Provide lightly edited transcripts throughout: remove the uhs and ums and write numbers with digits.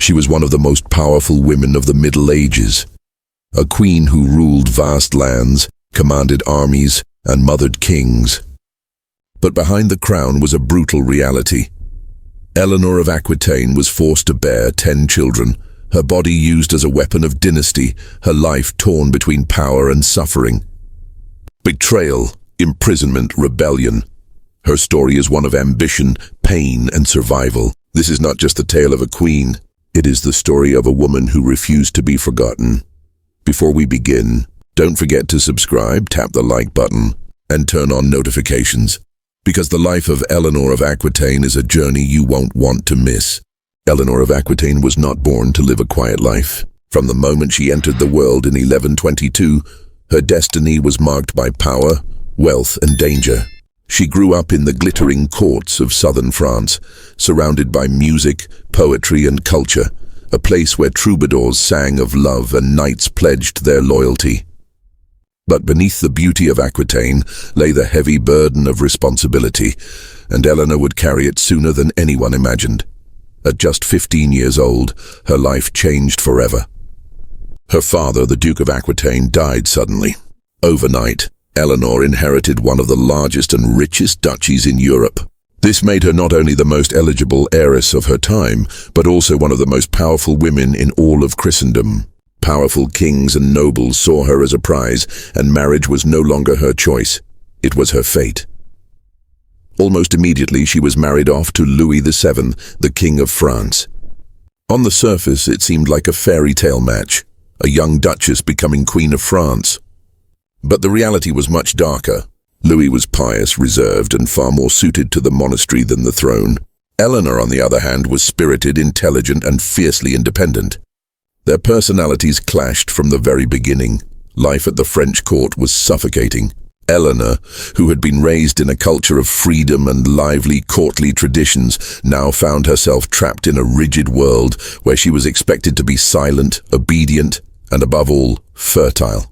She was one of the most powerful women of the Middle Ages, a queen who ruled vast lands, commanded armies, and mothered kings. But behind the crown was a brutal reality. Eleanor of Aquitaine was forced to bear 10 children, her body used as a weapon of dynasty, her life torn between power and suffering. Betrayal, imprisonment, rebellion. Her story is one of ambition, pain, and survival. This is not just the tale of a queen, it is the story of a woman who refused to be forgotten. Before we begin, don't forget to subscribe, tap the like button, and turn on notifications, because the life of Eleanor of Aquitaine is a journey you won't want to miss. Eleanor of Aquitaine was not born to live a quiet life. From the moment she entered the world in 1122, her destiny was marked by power, wealth, and danger. She grew up in the glittering courts of southern France, surrounded by music, poetry, and culture, a place where troubadours sang of love and knights pledged their loyalty. But beneath the beauty of Aquitaine lay the heavy burden of responsibility, and Eleanor would carry it sooner than anyone imagined. At just 15 years old, her life changed forever. Her father, the Duke of Aquitaine, died suddenly. Overnight, Eleanor inherited one of the largest and richest duchies in Europe. This made her not only the most eligible heiress of her time, but also one of the most powerful women in all of Christendom. Powerful kings and nobles saw her as a prize, and marriage was no longer her choice. It was her fate. Almost immediately, she was married off to Louis VII, the King of France. On the surface, it seemed like a fairy tale match, a young duchess becoming Queen of France. But the reality was much darker. Louis was pious, reserved, and far more suited to the monastery than the throne. Eleanor, on the other hand, was spirited, intelligent, and fiercely independent. Their personalities clashed from the very beginning. Life at the French court was suffocating. Eleanor, who had been raised in a culture of freedom and lively courtly traditions, now found herself trapped in a rigid world where she was expected to be silent, obedient, and above all, fertile.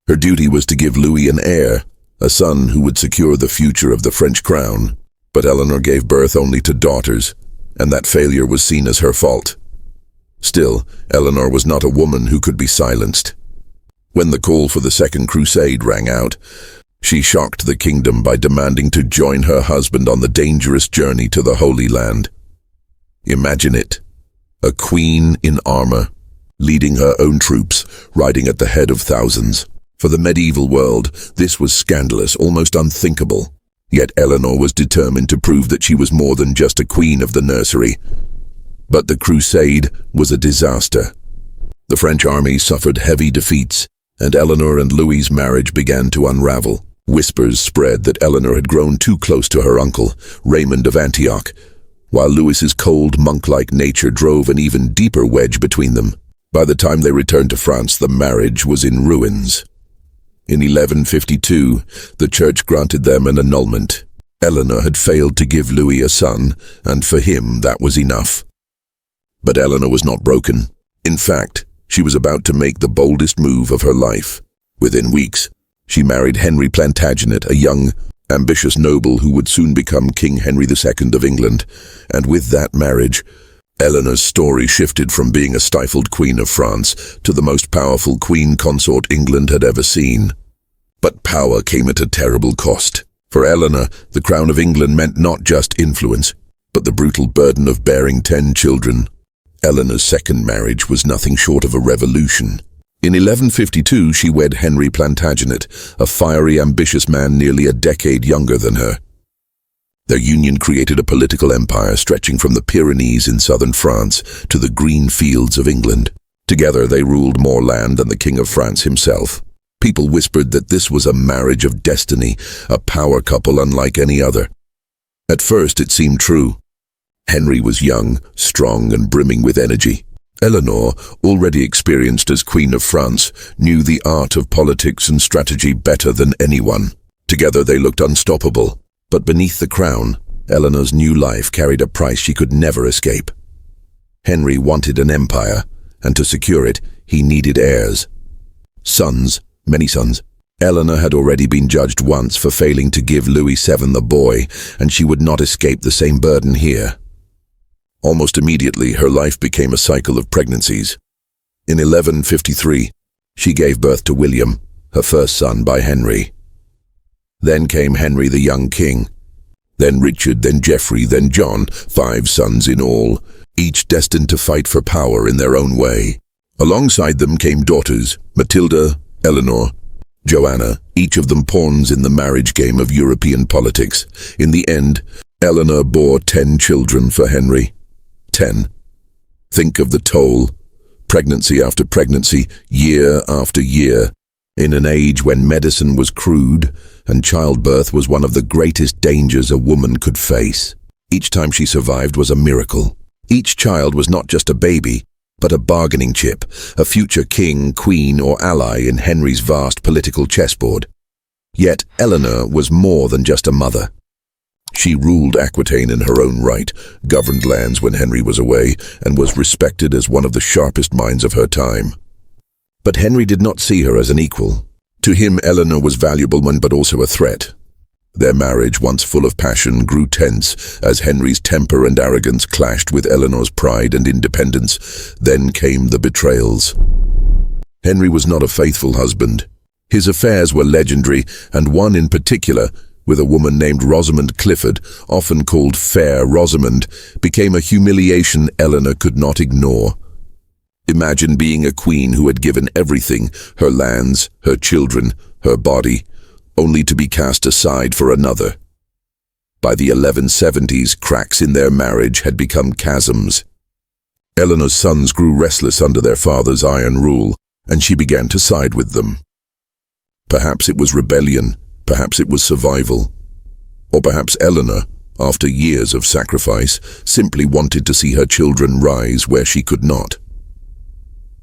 Her duty was to give Louis an heir, a son who would secure the future of the French crown. But Eleanor gave birth only to daughters, and that failure was seen as her fault. Still, Eleanor was not a woman who could be silenced. When the call for the Second Crusade rang out, she shocked the kingdom by demanding to join her husband on the dangerous journey to the Holy Land. Imagine it, a queen in armor, leading her own troops, riding at the head of thousands. For the medieval world, this was scandalous, almost unthinkable. Yet Eleanor was determined to prove that she was more than just a queen of the nursery. But the crusade was a disaster. The French army suffered heavy defeats, and Eleanor and Louis's marriage began to unravel. Whispers spread that Eleanor had grown too close to her uncle, Raymond of Antioch, while Louis's cold, monk-like nature drove an even deeper wedge between them. By the time they returned to France, the marriage was in ruins. In 1152, the church granted them an annulment. Eleanor had failed to give Louis a son, and for him that was enough. But Eleanor was not broken. In fact, she was about to make the boldest move of her life. Within weeks, she married Henry Plantagenet, a young, ambitious noble who would soon become King Henry II of England. And with that marriage, Eleanor's story shifted from being a stifled Queen of France to the most powerful queen consort England had ever seen. But power came at a terrible cost. For Eleanor, the crown of England meant not just influence, but the brutal burden of bearing 10 children. Eleanor's second marriage was nothing short of a revolution. In 1152, she wed Henry Plantagenet, a fiery, ambitious man nearly a decade younger than her. Their union created a political empire stretching from the Pyrenees in southern France to the green fields of England. Together, they ruled more land than the King of France himself. People whispered that this was a marriage of destiny, a power couple unlike any other. At first, it seemed true. Henry was young, strong, and brimming with energy. Eleanor, already experienced as Queen of France, knew the art of politics and strategy better than anyone. Together they looked unstoppable. But beneath the crown, Eleanor's new life carried a price she could never escape. Henry wanted an empire, and to secure it, he needed heirs. Sons, many sons. Eleanor had already been judged once for failing to give Louis VII the boy, and she would not escape the same burden here. Almost immediately, her life became a cycle of pregnancies. In 1153, she gave birth to William, her first son by Henry. Then came Henry the young king, then Richard, then Geoffrey, then John, 5 sons in all, each destined to fight for power in their own way. Alongside them came daughters, Matilda, Eleanor, Joanna, each of them pawns in the marriage game of European politics. In the end, Eleanor bore 10 children for Henry. 10. Think of the toll. Pregnancy after pregnancy, year after year. In an age when medicine was crude and childbirth was one of the greatest dangers a woman could face. Each time she survived was a miracle. Each child was not just a baby, but a bargaining chip, a future king, queen, or ally in Henry's vast political chessboard. Yet Eleanor was more than just a mother. She ruled Aquitaine in her own right, governed lands when Henry was away, and was respected as one of the sharpest minds of her time. But Henry did not see her as an equal. To him, Eleanor was valuable but also a threat. Their marriage, once full of passion, grew tense as Henry's temper and arrogance clashed with Eleanor's pride and independence. Then came the betrayals. Henry was not a faithful husband. His affairs were legendary, and one in particular, with a woman named Rosamond Clifford, often called Fair Rosamond, became a humiliation Eleanor could not ignore. Imagine being a queen who had given everything, her lands, her children, her body, only to be cast aside for another. By the 1170s, cracks in their marriage had become chasms. Eleanor's sons grew restless under their father's iron rule, and she began to side with them. Perhaps it was rebellion, perhaps it was survival, or perhaps Eleanor, after years of sacrifice, simply wanted to see her children rise where she could not.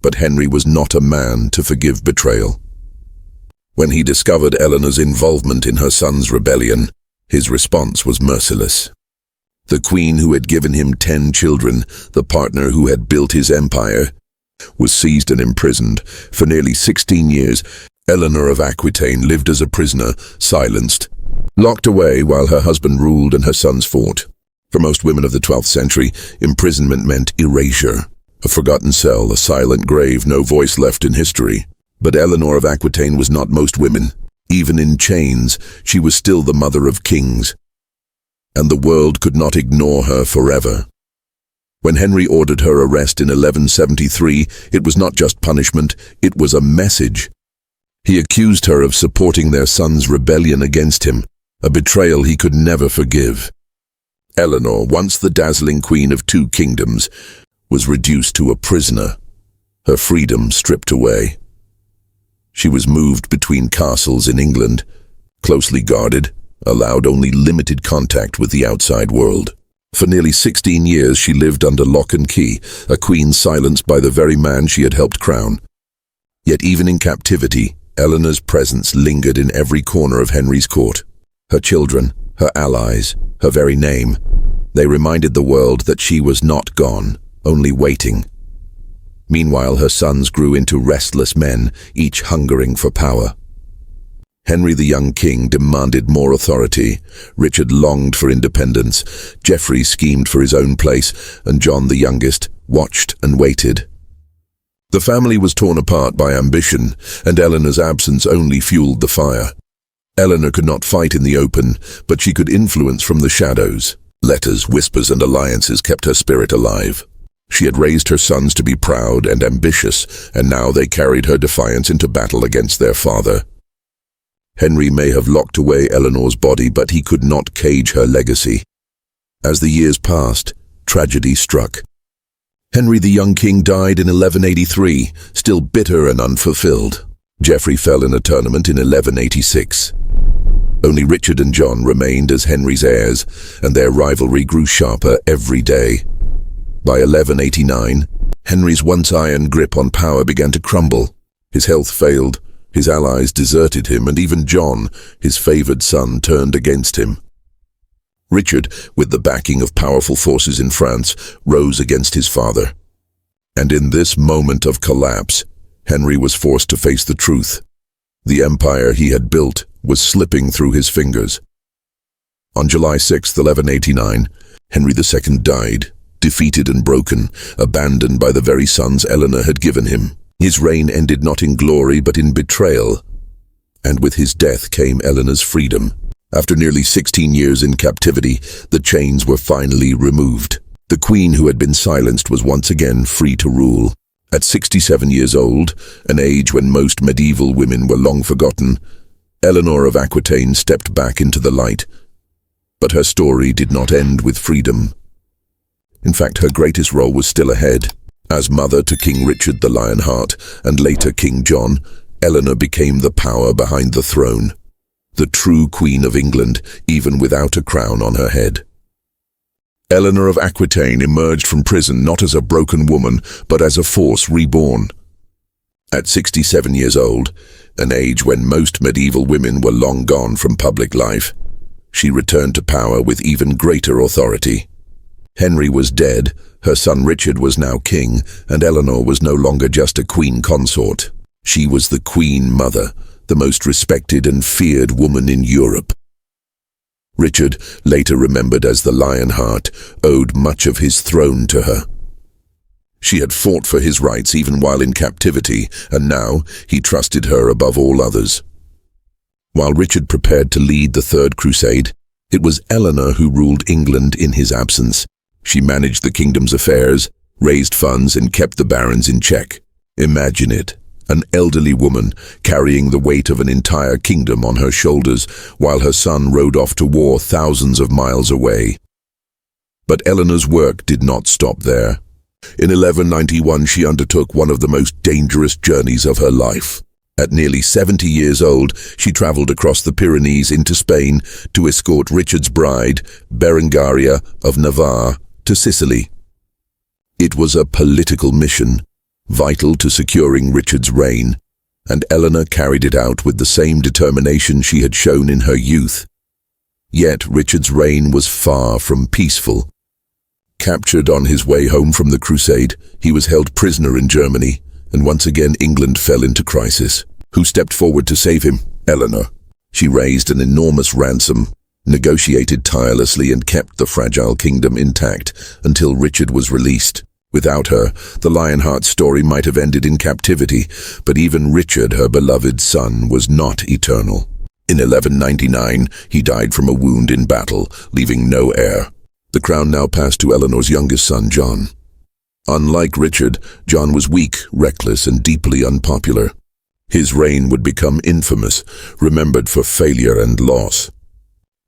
But Henry was not a man to forgive betrayal. When he discovered Eleanor's involvement in her son's rebellion, his response was merciless. The queen who had given him 10 children, the partner who had built his empire, was seized and imprisoned. For nearly 16 years, Eleanor of Aquitaine lived as a prisoner, silenced, locked away while her husband ruled and her sons fought. For most women of the 12th century, imprisonment meant erasure. A forgotten cell, a silent grave, no voice left in history. But Eleanor of Aquitaine was not most women. Even in chains, she was still the mother of kings. And the world could not ignore her forever. When Henry ordered her arrest in 1173, it was not just punishment, it was a message. He accused her of supporting their son's rebellion against him, a betrayal he could never forgive. Eleanor, once the dazzling queen of 2 kingdoms, was reduced to a prisoner, her freedom stripped away. She was moved between castles in England, closely guarded, allowed only limited contact with the outside world. For nearly 16 years she lived under lock and key, a queen silenced by the very man she had helped crown. Yet even in captivity, Eleanor's presence lingered in every corner of Henry's court. Her children, her allies, her very name, they reminded the world that she was not gone, only waiting. Meanwhile, her sons grew into restless men, each hungering for power. Henry the young king demanded more authority, Richard longed for independence, Geoffrey schemed for his own place, and John the youngest watched and waited. The family was torn apart by ambition, and Eleanor's absence only fueled the fire. Eleanor could not fight in the open, but she could influence from the shadows. Letters, whispers, and alliances kept her spirit alive. She had raised her sons to be proud and ambitious, and now they carried her defiance into battle against their father. Henry may have locked away Eleanor's body, but he could not cage her legacy. As the years passed, tragedy struck. Henry the young king died in 1183, still bitter and unfulfilled. Geoffrey fell in a tournament in 1186. Only Richard and John remained as Henry's heirs, and their rivalry grew sharper every day. By 1189, Henry's once iron grip on power began to crumble. His health failed, his allies deserted him, and even John, his favored son, turned against him. Richard, with the backing of powerful forces in France, rose against his father. And in this moment of collapse, Henry was forced to face the truth. The empire he had built was slipping through his fingers. On July 6, 1189, Henry II died, defeated and broken, abandoned by the very sons Eleanor had given him. His reign ended not in glory but in betrayal, and with his death came Eleanor's freedom. After nearly 16 years in captivity, the chains were finally removed. The queen who had been silenced was once again free to rule. At 67 years old, an age when most medieval women were long forgotten, Eleanor of Aquitaine stepped back into the light. But her story did not end with freedom. In fact, her greatest role was still ahead. As mother to King Richard the Lionheart and later King John, Eleanor became the power behind the throne, the true Queen of England, even without a crown on her head. Eleanor of Aquitaine emerged from prison not as a broken woman, but as a force reborn. At 67 years old, an age when most medieval women were long gone from public life, she returned to power with even greater authority. Henry was dead, her son Richard was now king, and Eleanor was no longer just a queen consort. She was the Queen Mother, the most respected and feared woman in Europe. Richard, later remembered as the Lionheart, owed much of his throne to her. She had fought for his rights even while in captivity, and now he trusted her above all others. While Richard prepared to lead the Third Crusade, it was Eleanor who ruled England in his absence. She managed the kingdom's affairs, raised funds, and kept the barons in check. Imagine it. An elderly woman carrying the weight of an entire kingdom on her shoulders while her son rode off to war thousands of miles away. But Eleanor's work did not stop there. In 1191 she undertook one of the most dangerous journeys of her life. At nearly 70 years old, she traveled across the Pyrenees into Spain to escort Richard's bride, Berengaria of Navarre, to Sicily. It was a political mission, vital to securing Richard's reign, and Eleanor carried it out with the same determination she had shown in her youth. Yet Richard's reign was far from peaceful. Captured on his way home from the crusade, he was held prisoner in Germany, and once again England fell into crisis. Who stepped forward to save him? Eleanor. She raised an enormous ransom, negotiated tirelessly, and kept the fragile kingdom intact until Richard was released. Without her, the Lionheart's story might have ended in captivity, but even Richard, her beloved son, was not eternal. In 1199, he died from a wound in battle, leaving no heir. The crown now passed to Eleanor's youngest son, John. Unlike Richard, John was weak, reckless, and deeply unpopular. His reign would become infamous, remembered for failure and loss.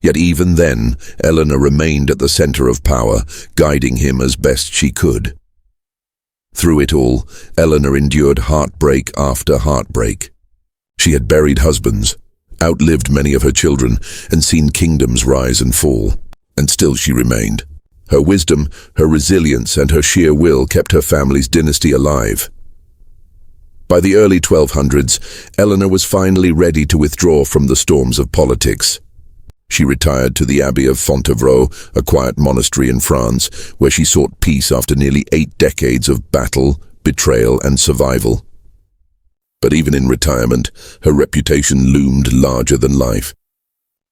Yet even then, Eleanor remained at the center of power, guiding him as best she could. Through it all, Eleanor endured heartbreak after heartbreak. She had buried husbands, outlived many of her children, and seen kingdoms rise and fall. And still she remained. Her wisdom, her resilience, and her sheer will kept her family's dynasty alive. By the early 1200s, Eleanor was finally ready to withdraw from the storms of politics. She retired to the Abbey of Fontevraud, a quiet monastery in France, where she sought peace after nearly 8 decades of battle, betrayal, and survival. But even in retirement, her reputation loomed larger than life.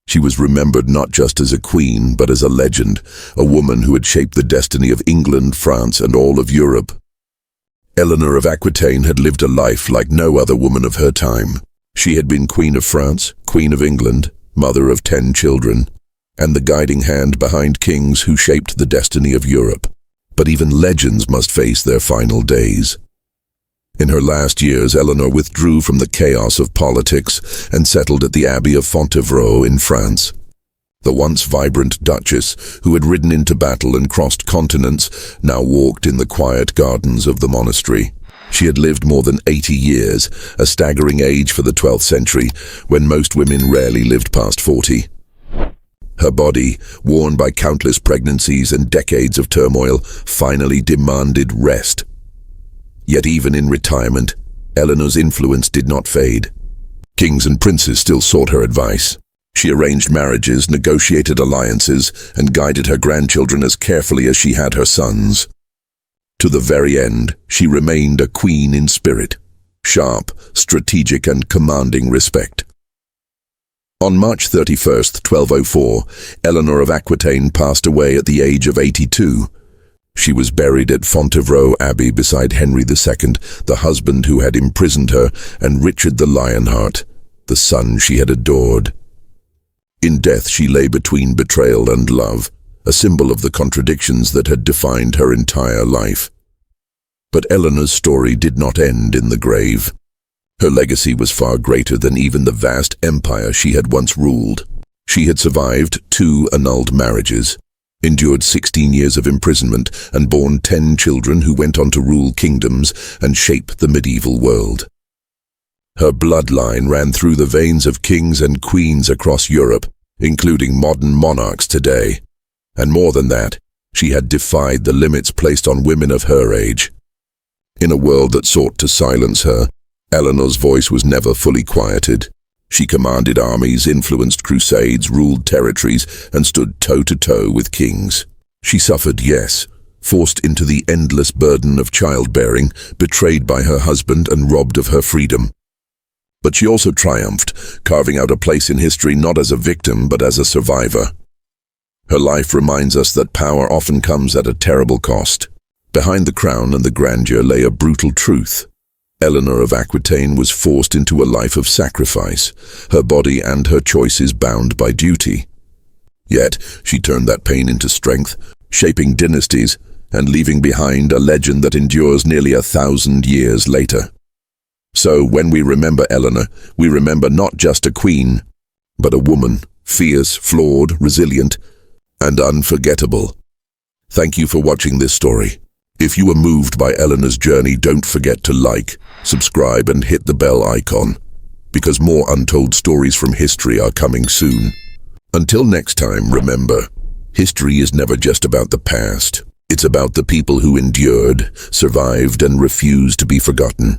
She was remembered not just as a queen, but as a legend, a woman who had shaped the destiny of England, France, and all of Europe. Eleanor of Aquitaine had lived a life like no other woman of her time. She had been Queen of France, Queen of England, mother of 10 children, and the guiding hand behind kings who shaped the destiny of Europe. But even legends must face their final days. In her last years, Eleanor withdrew from the chaos of politics and settled at the Abbey of Fontevraud in France. The once vibrant Duchess, who had ridden into battle and crossed continents, now walked in the quiet gardens of the monastery. She had lived more than 80 years, a staggering age for the 12th century, when most women rarely lived past 40. Her body, worn by countless pregnancies and decades of turmoil, finally demanded rest. Yet even in retirement, Eleanor's influence did not fade. Kings and princes still sought her advice. She arranged marriages, negotiated alliances, and guided her grandchildren as carefully as she had her sons. To the very end, she remained a queen in spirit, sharp, strategic, and commanding respect. On March 31st, 1204, Eleanor of Aquitaine passed away at the age of 82. She was buried at Fontevraud Abbey beside Henry II, the husband who had imprisoned her, and Richard the Lionheart, the son she had adored. In death she lay between betrayal and love, a symbol of the contradictions that had defined her entire life. But Eleanor's story did not end in the grave. Her legacy was far greater than even the vast empire she had once ruled. She had survived 2 annulled marriages, endured 16 years of imprisonment, and borne 10 children who went on to rule kingdoms and shape the medieval world. Her bloodline ran through the veins of kings and queens across Europe, including modern monarchs today. And more than that, she had defied the limits placed on women of her age. In a world that sought to silence her, Eleanor's voice was never fully quieted. She commanded armies, influenced crusades, ruled territories, and stood toe-to-toe with kings. She suffered, yes, forced into the endless burden of childbearing, betrayed by her husband and robbed of her freedom. But she also triumphed, carving out a place in history not as a victim but as a survivor. Her life reminds us that power often comes at a terrible cost. Behind the crown and the grandeur lay a brutal truth. Eleanor of Aquitaine was forced into a life of sacrifice, her body and her choices bound by duty. Yet, she turned that pain into strength, shaping dynasties and leaving behind a legend that endures nearly 1,000 years later. So, when we remember Eleanor, we remember not just a queen, but a woman, fierce, flawed, resilient, and unforgettable. Thank you for watching this story. If you were moved by Eleanor's journey, don't forget to like, subscribe, and hit the bell icon, because more untold stories from history are coming soon. Until next time, remember, history is never just about the past. It's about the people who endured, survived, and refused to be forgotten.